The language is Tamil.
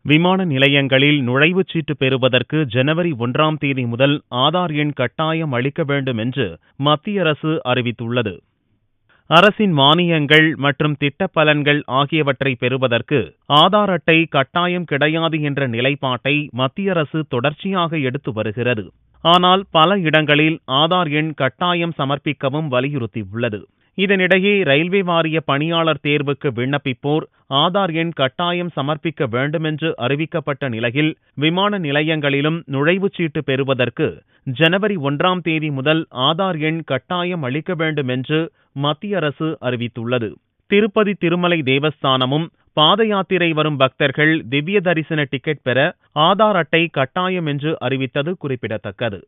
விமான நிலையங்களில் நுழைவுச் சீட்டு பெறுவதற்கு ஜனவரி 1ஆம் தேதி முதல் ஆதார் எண் கட்டாயம் அளிக்க வேண்டும் என்று மத்திய அரசு அறிவித்துள்ளது. அரசின் மானியங்கள் மற்றும் திட்டப் பலன்கள் ஆகியவற்றை பெறுவதற்கு ஆதார் அட்டை கட்டாயம் கிடையாது என்ற நிலைப்பாட்டை மத்திய அரசு தொடர்ச்சியாக எடுத்து வருகிறது. ஆனால் பல இடங்களில் ஆதார் எண் கட்டாயம் சமர்ப்பிக்கவும் வலியுறுத்தியுள்ளது. இதனிடையே ரயில்வே வாரிய பணியாளர் தேர்வுக்கு விண்ணப்பிப்போர் ஆதார் எண் கட்டாயம் சமர்ப்பிக்க வேண்டுமென்று அறிவிக்கப்பட்ட நிலையில் விமான நிலையங்களிலும் நுழைவுச் சீட்டு பெறுவதற்கு ஜனவரி 1ஆம் தேதி முதல் ஆதார் எண் கட்டாயம் அளிக்க வேண்டும் என்று மத்திய அரசு அறிவித்துள்ளது. திருப்பதி திருமலை தேவஸ்தானமும் பாத யாத்திரை வரும் பக்தர்கள் திவ்ய தரிசன டிக்கெட் பெற ஆதார் அட்டை கட்டாயம் என்று அறிவித்தது குறிப்பிடத்தக்கது.